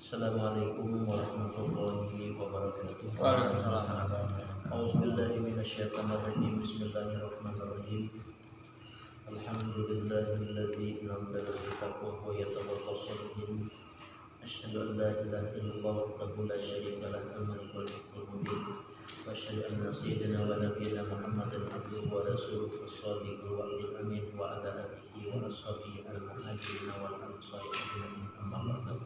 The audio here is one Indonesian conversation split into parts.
Assalamualaikum warahmatullahi wabarakatuh. Waalaikumsalam. A'udzubillahi minasyaitonir rajim. Bismillahirrahmanirrahim. Alhamdulillahilladzi anzala al-kitaba wa yatawaffa as-salihin. Asyhadu an la ilaha illallah wahdahu la syarika lahu al-malikul mubin. Wa asyhadu anna sayyidina wa nabiyyana Muhammadan abduhu wa rasuluhu as-shadiqul wa'dil amin wa ala alihi wa ashabihi al-muhajirin wal ansari ajma'in. Amma ba'du.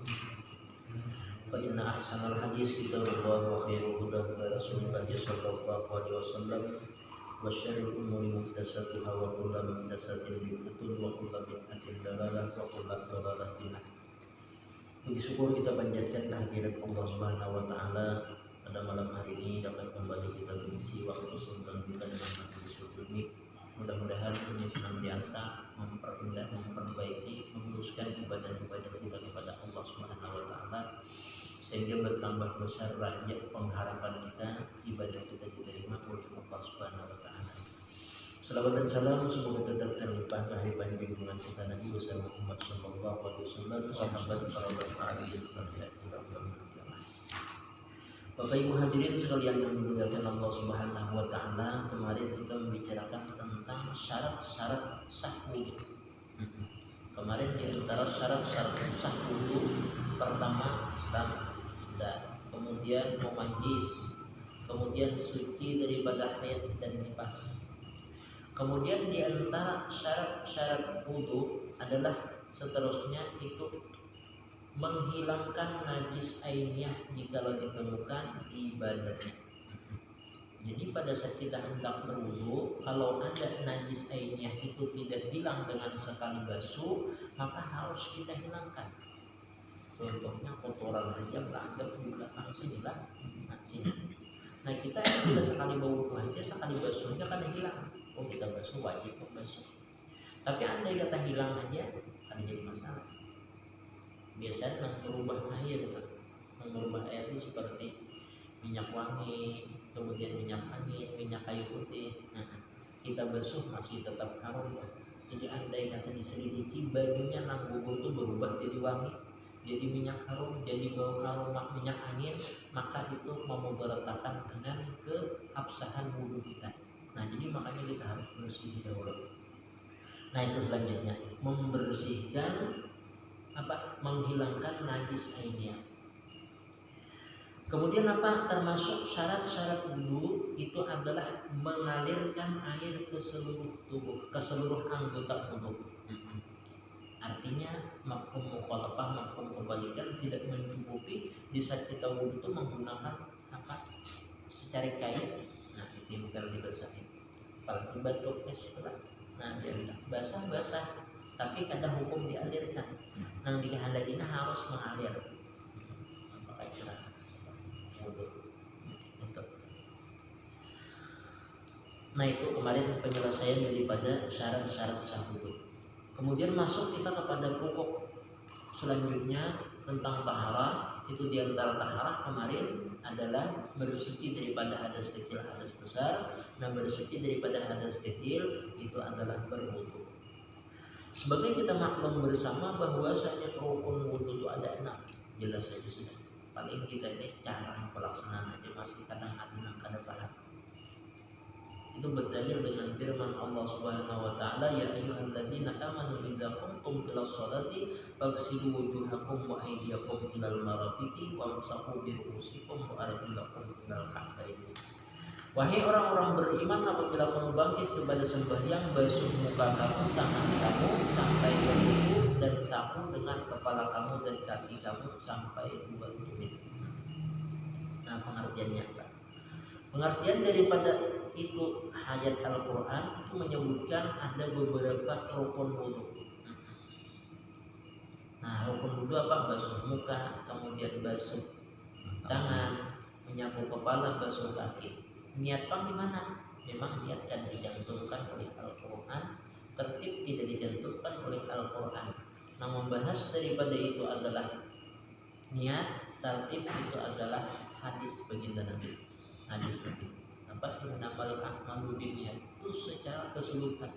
Fa inna ahsanal hadis kitabullah wa khairu huda huda Rasulullah sallallahu alaihi wasallam wa syarrul umuri muhdatsatuha wa kullu muhdatsatin bid'atun wa kullu bid'atin dalalah wa kullu dalalatin. Puji syukur kita panjatkan kehadirat Allah Subhanahu wa taala pada malam hari ini dapat kembali kita mengisi waktu senggang kita dengan majelis ini. Mudah-mudahan ini senantiasa memperindah, memperbaiki, meluruskan ibadah-ibadah kita kepada Allah Subhanahu wa taala sehingga bertambah besar rajat pengharapan kita, ibadah kita diterima oleh Allah Subhanahu wa taala. Salawat dan salam semoga tetap terlimpah kehadiran junjungan kita Nabi besar Muhammad sallallahu alaihi wasallam, sahabat para tabi'in dan Bapak Ibu hadirin sekalian yang dimuliakan Allah Subhanahu wa taala, kemarin kita membicarakan tentang syarat-syarat sah wudu. Kemarin di antara syarat-syarat sah wudu pertama dan kemudian memanjis, kemudian suci daripada haid dan nifas. Kemudian di antara syarat-syarat wudu adalah seterusnya itu menghilangkan najis ainiyah jika ditemukan ibadahnya. Jadi pada saat kita hendak berwudu, kalau ada najis ainiyah itu tidak hilang dengan sekali basuh, maka harus kita hilangkan. Contohnya kotoran aja berangkat di belakang sini lah, sini. Nah kita tidak sekali bau aja, sekali basuh aja kan hilang. Oh kita basuh wajib membasuh. Tapi andai kata hilang aja, kan jadi masalah. Biasanya merubah air, merubah air itu seperti minyak wangi, kemudian minyak angin, minyak kayu putih. Nah kita basuh masih tetap harum. Jadi andai kata diselidiki bajunya nang bubur itu berubah jadi wangi, jadi minyak harum, jadi bau aroma minyak angin, maka itu memudaratkan dengan keabsahan wudu kita. Nah jadi makanya kita harus bersih dahulu. Nah itu selanjutnya membersihkan menghilangkan najis ainiyah. Kemudian termasuk syarat-syarat wudu itu adalah mengalirkan air ke seluruh tubuh, ke seluruh anggota tubuh. Artinya mafhum mukhalafah, mafhum kebalikan tidak mencukupi di saat kita wudu itu menggunakan secari kain. Nah itu bukan dibasahin. Kalau batuk setelah, nah jadi basah, tapi kadang hukum dialirkan. Nang dikehendakinya harus mengalir. Apakah itu wudu? Nah itu kemarin penyelesaian daripada syarat-syarat sah wudu. Kemudian masuk kita kepada pokok selanjutnya tentang taharah. Itu diantara taharah kemarin adalah bersuci daripada hadas kecil, hadas besar. Nah bersuci daripada hadas kecil itu adalah berwudu. Sebagai kita maklum bersama bahwasanya rukun wudu itu ada 6, jelas saja sudah. Paling kita ini cara pelaksanaan aja masih kadang-kadang kada paham. Itu berdalil dengan firman Allah Subhanahu wa taala, ya ayyuhalladzina amanu idza qumtum ilas sholati faghsilu wujuhakum wa aydiyakum ilal marafiqi wamsahu bi ru'usikum wa arjulakum ilal ka'bayn. Wahai orang-orang beriman, apabila kamu bangkit kepada sembahyang, basuh muka kamu, tangan kamu sampai ke siku, dan sapu dengan kepala kamu dan kaki kamu sampai 2 tumit. Nah pengertiannya apa? Pengertian daripada itu ayat Al-Quran itu menyebutkan ada beberapa rukun wudu. Nah rukun wudu apa? Basuh muka, kemudian basuh tangan, menyapu kepala, basuh kaki. Niatkan di mana? Memang niatkan dicantumkan oleh Al-Quran, tertib tidak dicantumkan oleh Al-Quran. Nah membahas daripada itu adalah niat, tertib itu adalah hadis baginda Nabi. Hadis Nabi. Innamal a'malu binniyat itu secara keseluruhan.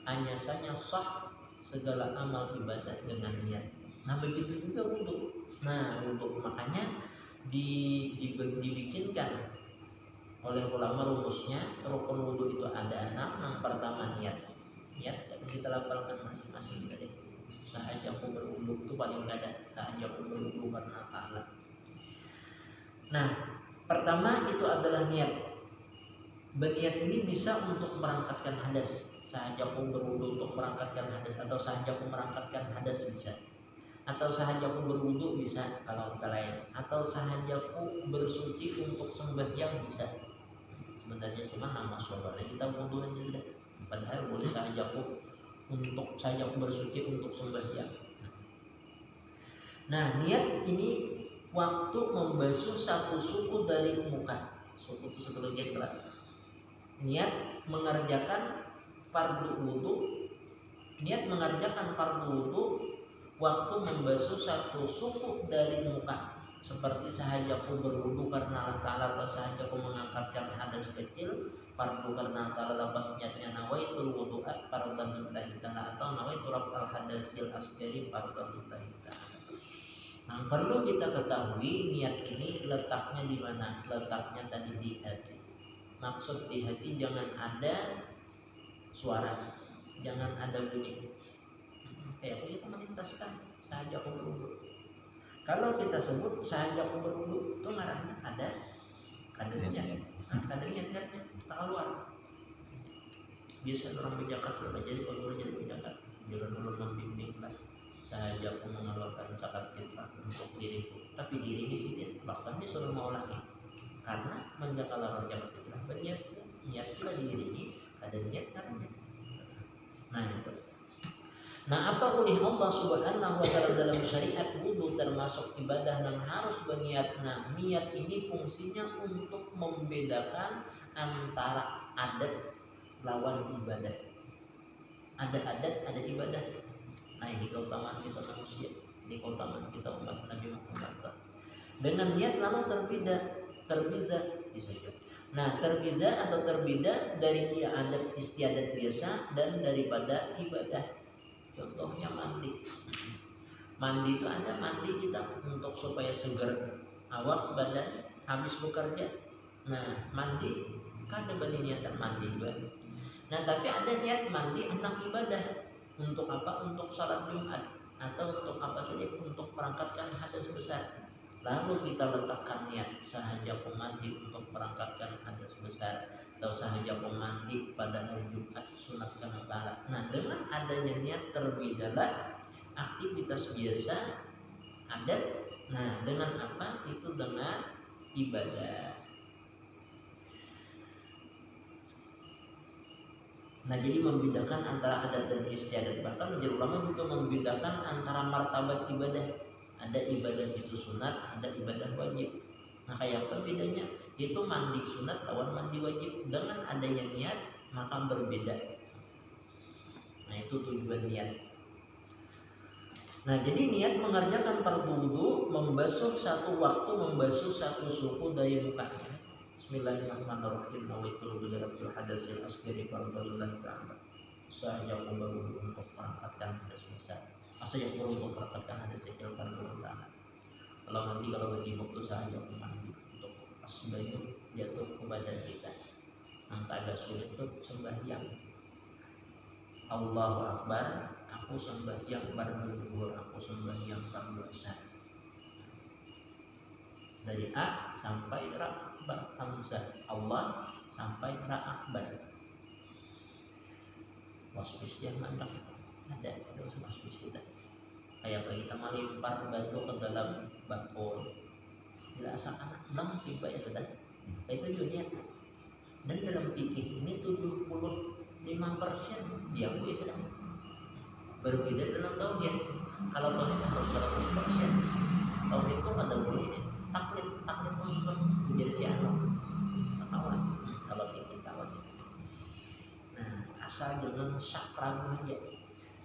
Hanya saja sah segala amal ibadah dengan niat. Nah begitu juga wudhu. Nah wudhu makanya dibikinkan oleh ulama rumusnya. Rukun wudhu itu ada 6. Yang pertama niat. Niat dan kita lafalkan masing-masing tadi. Sahajaku berwudhu itu paling ada. Sahajaku berwudhu karena ta'ala. Nah pertama itu adalah niat. Berniat ini bisa untuk merangkatkan hadas. Sahajaku berwudhu untuk merangkatkan hadas, atau sahajaku merangkatkan hadas bisa. Atau sahajaku berwudhu bisa kalau kita lain. Atau sahajaku bersuci untuk sembahyang bisa. Sebenarnya cuma nama soalnya kita wudhu aja tidak. Padahal boleh sahajaku bersuci untuk sembahyang. Nah niat ini waktu membasuh satu suku dari muka. Suku itu satu bagian berat. Niat mengerjakan fardu wudu. Niat mengerjakan fardu wudu waktu membasuh satu suku dari muka, seperti sahajaku berwudu karena Allah Ta'ala, atau sahajaku mengangkatkan hadas kecil fardu karena Allah Ta'ala, lepas niatnya nawaitul wudu'at fardhan lillahi ta'ala, atau nawaitu raf'al hadasil asgari fardhan lillahi ta'ala. Nah perlu kita ketahui niat ini letaknya di mana. Letaknya tadi di hati. Maksud di hati jangan ada suara, jangan ada bunyi. Kayak kita melintaskan sahajaku berwudu. Kalau kita sebut sahajaku berwudu itu ngarangnya ada kadernya, kadernya tak keluar. Biasa orang berjakat sudah jadi kalau jadi berjakat jangan dulu membimbing lah. Sahajaku mengeluarkan zakat fitrah untuk diriku, tapi diri ini sih dia maksudnya suruh mau lagi karena menjaga zakat fitrah berniat lagi diri ini ada niat karena. Nah itu. Nah apa oleh Allah Subhanahu wa ta'ala dalam syariat wudu termasuk ibadah yang harus berniat. Nah niat ini fungsinya untuk membedakan antara adat lawan ibadah. Ada adat, ada ibadah. Nah ini keutamaan kita manusia, ini keutamaan kita umat Nabi Muhammad. Dengan niat lalu terbiza disebut. Nah terbiza atau terbeda dari adat istiadat biasa dan daripada ibadah. Contohnya mandi. Mandi itu ada mandi kita untuk supaya segar awak badan habis bekerja. Nah mandi kan ada niatan mandi juga. Nah tapi ada niat mandi anak ibadah. Untuk apa? Untuk salat Jumat atau untuk apa saja, untuk merangkatkan hadas besar. Lalu kita letakkan niat sahajaku mandi untuk merangkatkan hadas besar, atau sahajaku mandi pada hari Jumat sunat karena ta'ala. Nah dengan adanya niat terbidalah aktivitas biasa adat. Nah dengan apa? Itu dengan ibadah. Nah jadi membedakan antara adat dan istiadat. Bahkan menjadi ulama juga membedakan antara martabat ibadah. Ada ibadah itu sunat, ada ibadah wajib. Nah kayak apa bedanya? Itu mandi sunat lawan mandi wajib. Dengan adanya niat maka berbeda. Nah itu tujuan niat. Nah jadi niat mengerjakan fardu wudu, membasuh satu waktu, membasuh satu suku dari mukanya. Bismillahirrahmanirrahim. Nawaitul wudu hadasil asgari fardhulillah ta'ala. Sahajaku berwudu untuk mengangkatkan hadas besar. Sahajaku untuk mengangkatkan hadas kecil fardhulillah ta'ala. Kalau mandi, kalau berjimuk itu sahajaku mandi untuk asbayu jatuh ke badan kita. Yang agak sulit itu sembahyang. Allahu Akbar, aku sembahyang fardu zuhur, aku sembahyang fardu asar. Dari A sampai Ra Hamzah, Allah sampai Ra Akbar. Waspis yang mandak ada waspis kita. Kayak kita melimpar batu ke dalam bakul. Bila asal anak 6 tiba ya sudah. Itu dunia. Dan dalam fikih ini 75% diakui sudah. Berbeda dalam tauhid. Kalau tauhid harus 100%. Tauhid itu ada boleh taklid mengikut menjadi si anak. Kawan. Kalau fikih kawan. Nah, asal jangan syak ragu aja.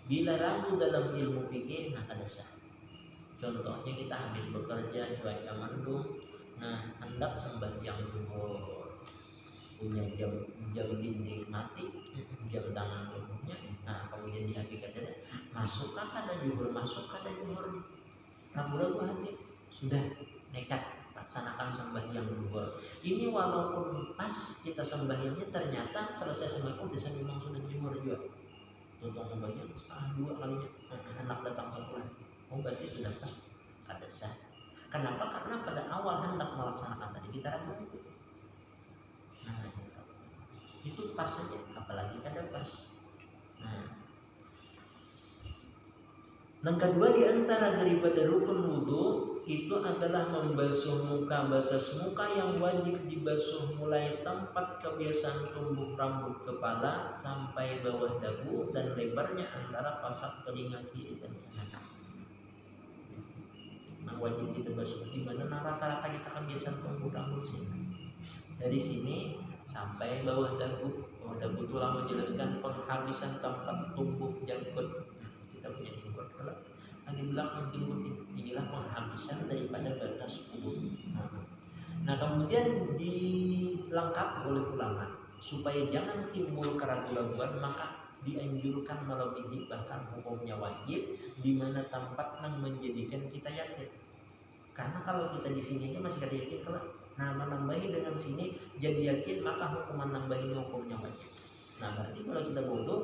Bila ragu dalam ilmu fikih, nah ada syak. Contohnya kita habis bekerja, cuaca mendung, nah hendak sembahyang zuhur, punya jam dinding mati, jam tangan tubuhnya, nah kemudian di hati ada masuk kada juhur, masuk kada juhur, ragu-ragu hati, sudah nekat laksanakan sembahyang zuhur. Ini walaupun pas kita sembahyangnya ternyata selesai sembahyang udah memang sudah zuhur juga. Tonton sembahyang setengah dua kalinya, anak datang sepulang. Oh berarti sudah pas kada sah. Kenapa? Karena pada awal hendak melaksanakan tadi kita ragu. Nah itu pas saja, apalagi kada pas. Yang kedua di antara daripada rukun wudhu itu adalah membasuh muka. Batas muka yang wajib dibasuh mulai tempat kebiasaan tumbuh rambut kepala sampai bawah dagu dan lebarnya antara pasak telinga kiri dan kanan. Nah wajib kita basuh di mana rata-rata kita kebiasaan tumbuh rambut sini. Dari sini sampai bawah dagu. Bawah dagu itu lama menjelaskan penghabisan tempat tumbuh janggut. Kita punya janggut kalau di belakang janggut inilah penghabisan daripada batas wudhu. Nah kemudian dilengkapi oleh ulama supaya jangan timbul keraguan, maka dianjurkan melebihi bahkan hukumnya wajib di mana tempat yang menjadikan kita yakin. Karena kalau kita di sini aja masih kada yakin, kalau menambahi dengan sini jadi yakin, maka hukuman nambahin hukumnya wajib. Nah berarti kalau kita bodoh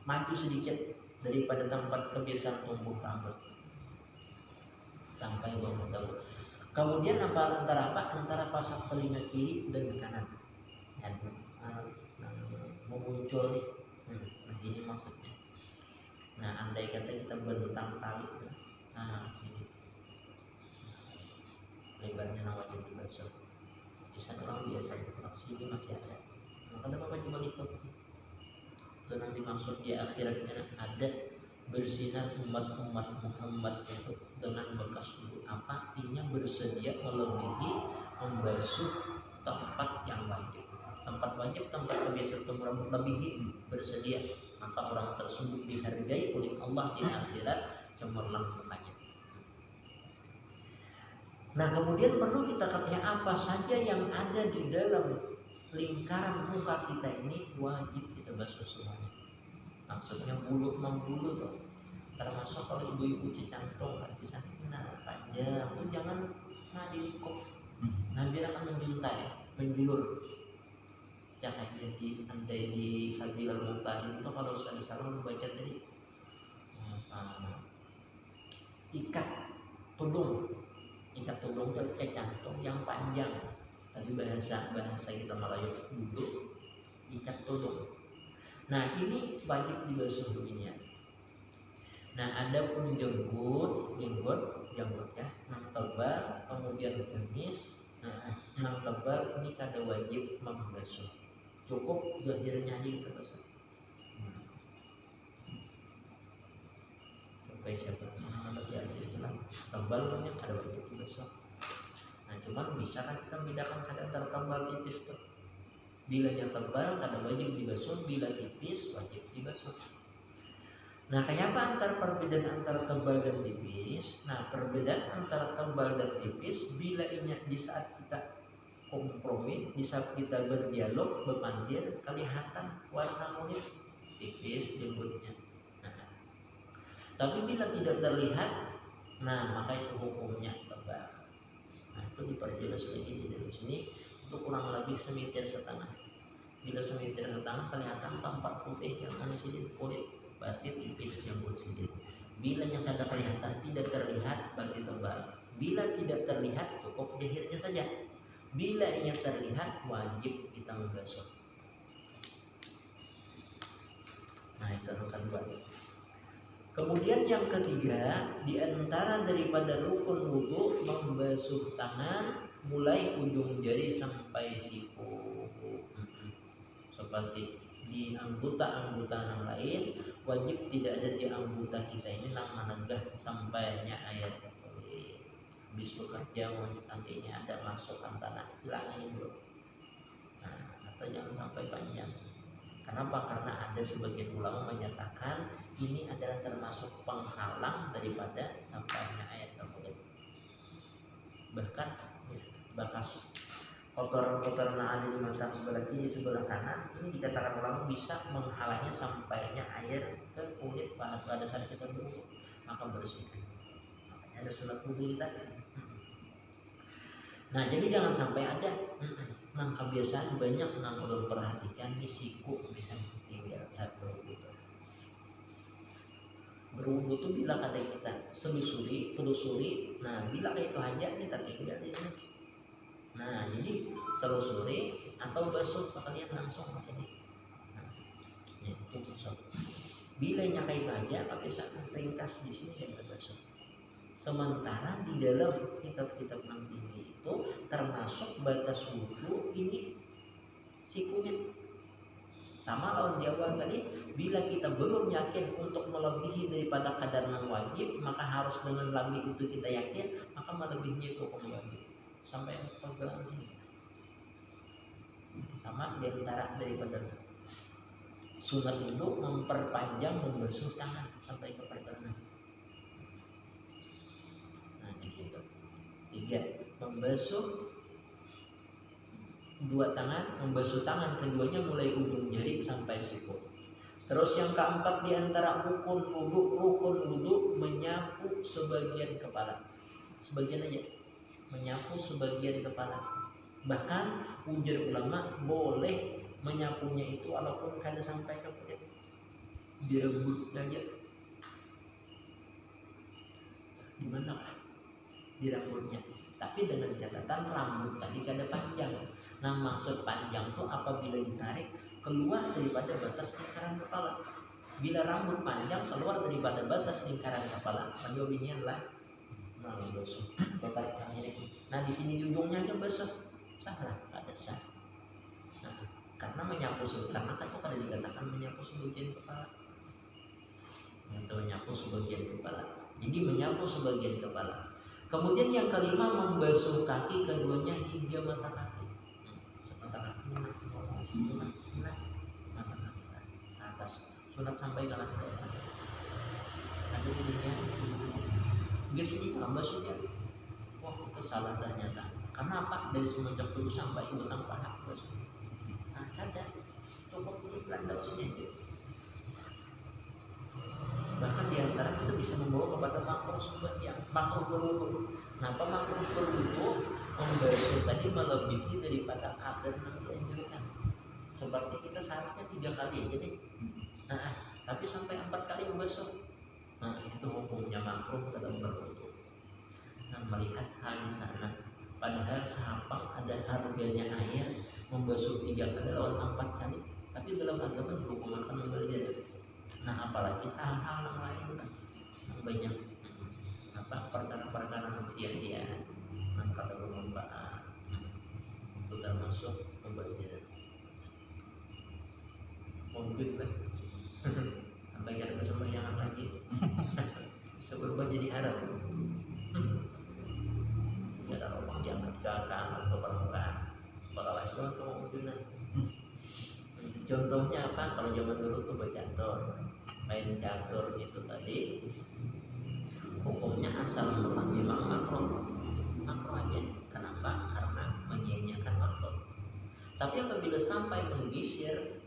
maju sedikit daripada tempat kebiasaan tumbuh rambut sampai bawah dagu. Kemudian antara pasak telinga kiri dan kanan dan muncul nih. Sini maksudnya. Nah andai kata kita bentang tali, sini lebarnya wajib dibasuh. Bisa orang biasa sini masih ada. Maka Bapak coba lihat. Itu nanti maksud di akhiratnya ada bersinar umat-umat Muhammad itu dengan bekas wudhu. Apa artinya? Bersedia melebihi membasuh tempat yang wajib. Tempat wajib, tempat kebiasaan tumbuh rambut lebihi bersedia. Maka orang tersebut dihargai oleh Allah di akhirat, cemerlang mukanya. Nah kemudian perlu kita ketahui apa saja yang ada di dalam lingkaran muka kita ini wajib kita basuh semuanya. Maksudnya bulu tuh, termasuk kalau ibu-ibu cantung kaki sana panjang, itu jangan dilingkup. Biar akan menjulur. Jangan jadi andai di sabilal mutahin itu kalau sudah disalah membaca tadi ikat tudung itu cantung yang panjang. Tadi bahasa kita Melayu dulu ikat tudung. Nah ini wajib dibasuh dulunya. Nah ada pun janggut ya, nang tebal kemudian kumis. Nang tebal ini kada wajib membasuh. Cukup zahirnya aja kita basuh. Sampai siapa mengenai artis itu tebal banyak kada wajib dibasuh. Nah cuman bisa kan kita membedakan antara tebal tipis tuh. Bilanya tebal kada wajib dibasuh, bila tipis wajib dibasuh. Nah kayak apa perbedaan antara tebal dan tipis? Nah perbedaan antara tebal dan tipis bila di saat kita kompromi, di saat kita berdialog, berpandir, kelihatan warna kulit tipis jembutnya. Tapi bila tidak terlihat, maka itu hukumnya tebal. Nah itu diperjelas lagi di dalam sini. Itu kurang lebih semeter setengah. Bila semeter setengah kelihatan tampak putih yang mana sini kulit, berarti tipis jembut sini. Bila yang tidak kelihatan tidak terlihat berarti tebal. Bila tidak terlihat cukup lehernya saja. Bila yang terlihat wajib kita membasuh. Nah itu akan balik. Kemudian yang ketiga, di antara daripada rukun wudu membasuh tangan mulai ujung jari sampai siku. Seperti di anggota-anggota yang lain wajib tidak ada di anggota kita ini yang menegah sampainya air ke kulit. Habis bekerja wajib nantinya ada masuk tanah hilangnya dulu. Atau jangan sampai panjang. Kenapa? Karena ada sebagian ulama menyatakan ini adalah termasuk penghalang daripada sampainya air ke kulit. Bahkan bekas kotoran-kotoran yang ada di mata sebelah kiri sebelah kanan ini dikatakan ulama bisa menghalangi sampainya air ke kulit paha pada saat kita berwudu, maka bersihkan. Makanya ada sunat wudu kita. Nah, jadi jangan sampai ada kebiasaan banyak yang belum perhatikan nih siku bisa tinggal saat berwudu. Berwudu itu bila kata kita telusuri, nah bila itu hajat kita tinggal di sini. Nah, jadi telusuri atau basuh sekalian langsung ke sini. Nah, ya, itu basuh. Bila nyaka itu aja, bisa ringkas di sini yang basuh. Sementara di dalam kitab-kitab enam tinggi itu termasuk batas wudu ini sikunya. Sama lawan jawaban tadi, bila kita belum yakin untuk melebihi daripada kadar yang wajib, maka harus dengan lebih itu kita yakin, maka melebihinya itu hukum wajib. Sampai pergelangan sini. Sama di antara daripada sunat wudu memperpanjang membasuh tangan sampai ke pergelangan. Nah, gitu. 3. Membasuh dua tangan, membasuh tangan keduanya mulai ujung jari sampai siku. Terus yang keempat di antara rukun wudu menyapu sebagian kepala. Sebagian aja. Menyapu sebagian kepala. Bahkan ujar ulama boleh menyapunya itu walaupun kada sampai ke kulit. Direbut aja. Di mana? Di rambutnya. Tapi dengan catatan rambut tadi kada panjang. Nah, maksud panjang itu apabila ditarik keluar daripada batas lingkaran kepala. Bila rambut panjang keluar daripada batas lingkaran kepala, jawabannya adalah basuh. Tarik ke sini. Nah, di sini di ujungnya aja basuh. Salah, ada sah. Nah, karena menyapu karena itu kada dikatakan menyapu sebagian kepala. Itu menyapu sebagian kepala. Jadi menyapu sebagian kepala. Kemudian yang kelima membasuh kaki keduanya hingga mata kaki. Mata kaki mata kaki atas sunat sampai ke lantai. Ada bunyinya. Biasanya basuhnya. Wah, itu salah ternyata. Karena apa? Dari semenjak dulu sampai batang paha basuh. Nah, ada. Coba punya Belanda sini. Bahkan diantara itu bisa membawa kepada makruh sebagian makruh berwudu. Nah, makruh berwudu membasuh tadi melebihi daripada kadar yang dianjurkan. Seperti kita seharusnya 3 kali aja deh. Nah, tapi sampai 4 kali membasuh. Nah, itu hukumnya makruh dalam berwudu. Nah, melihat hal di sana, padahal sahabat ada harganya air membasuh 3 kali lawan 4 kali, tapi dalam agama dihukumkan membasuh. Nah, apalagi hal-hal yang lain kan yang banyak perkara-perkara yang sia-sia, yang kata bermanfaat, itu termasuk pembaziran. Mungkin lah, sampai ada kesembahyangan lagi, bisa berubah jadi haram. Ya, ada orang diangkat ke atau permukaan, bakalah itu atau mungkin. Contohnya apa? Kalau zaman dulu tuh bercatur, main catur itu tadi hukumnya asal mula memang makruh aja. Kenapa? Karena menyia-nyiakan waktu. Tapi apabila sampai menggisir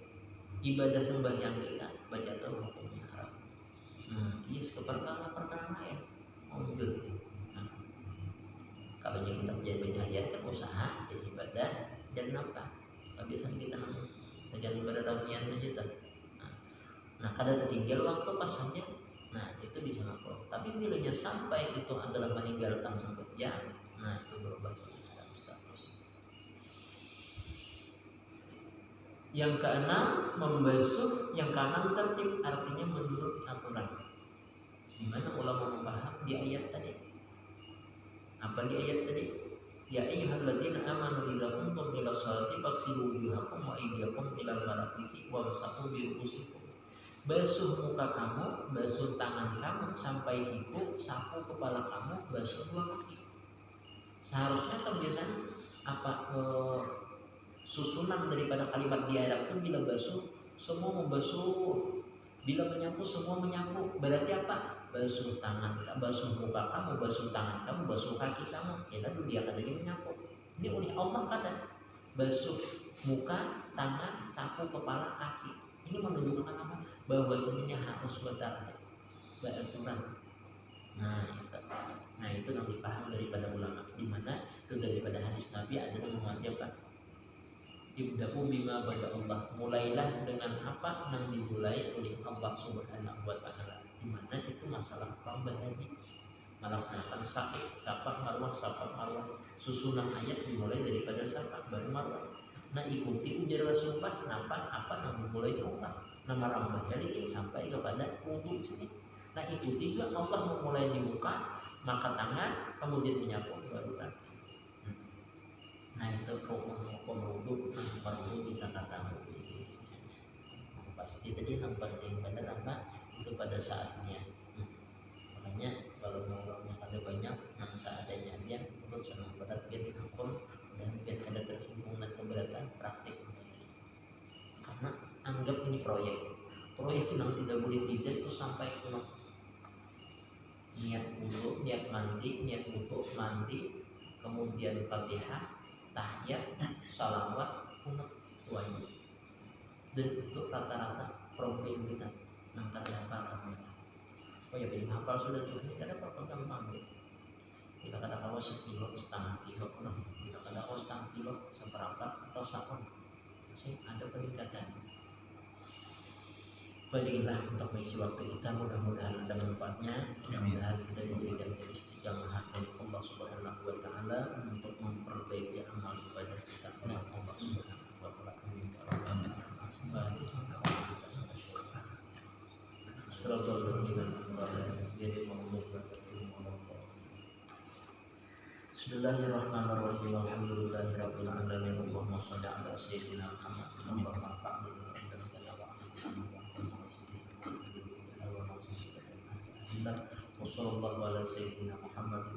ibadah sembahyang kita, bercatur hukumnya haram. Nah, kias ke perkara lain. Nah, kalau kita menjadi penjahat kan usaha jadi ibadah dan apa? Kebiasaan kita saja ibadah tahunan aja tuh. Nah, kadang tertinggal waktu pas saja, nah itu bisa makruh. Tapi bilanya sampai itu adalah meninggalkan sampai jam, nah itu berubah dalam status. Yang keenam membasuh, yang keenam tertib, artinya menurut aturan. Dimana ulama membahas di ayat tadi. Apa di ayat tadi? Ya ayyuhalladzina amanu idza qumtum ila sholati faghsilu wujuhakum wa aydiyakum ila al-marafiqi wamsahu bi ru'usikum. Basuh muka kamu, basuh tangan kamu sampai siku, sapu kepala kamu, basuh 2 kaki. Seharusnya kebiasaan susunan daripada kalimat diharapkan bila basuh semua membasuh, bila menyapu semua menyapu. Berarti apa? Basuh tangan, basuh muka kamu, basuh tangan kamu, basuh kaki kamu. Ya kan dia katanya menyapu. Ini oleh Allah kadang basuh muka, tangan, sapu kepala, kaki. Ini menunjukkan apa? Bahwasanya harus berdarah. aturan. Nah itu yang dipaham daripada ulama, di mana itu daripada hadis Nabi ada yang mengatakan ibda'u bima bada Allah, mulailah dengan apa yang dimulai oleh Allah Subhanahu wa taala, di mana itu masalah pembahagian melaksanakan safar marwah, susunan ayat dimulai daripada safar baru marwah. Nah ikuti ujar Rasulullah, kenapa apa yang dimulai Allah nama rambah jadi sampai kepada wudhu sini. Nah ikuti juga Allah memulai di muka, maka tangan, kemudian menyapu baru kaki. Nah itu hukum wudhu, perlu kita katakan pasti tadi yang penting pada apa itu pada saatnya. Makanya kalau mau ada banyak yang seadanya aja, menurut senang berat biar akur dan biar ada tersinggung dan keberatan praktik. Karena anggap ini proyek itu yang tidak boleh tidak itu sampai penuh. Niat wudhu, niat mandi, kemudian Fatihah, tahiyat, salawat, penuh wajib. Dan itu rata-rata problem kita angkat hafal. Oh ya belum hafal sudah juga ini ada apa gampang. Kita kata kalau sekilo, setengah kilo, kita kata kalau setengah kilo, seperempat atau sakon, masih ada peningkatan. Berilah untuk mengisi waktu kita, mudah-mudahan ada manfaatnya, mudah-mudahan kita diberikan istiqamah dari Allah Subhanahu wa taala untuk memperbaiki amal ibadah kita oleh Allah Subhanahu wa taala. Amin. Bismillahirrahmanirrahim. Alhamdulillahirabbil alamin. Allahumma shalli ala sayyidina Muhammad. Allahumma fa'alna wa sallallahu ala sayyidina Muhammad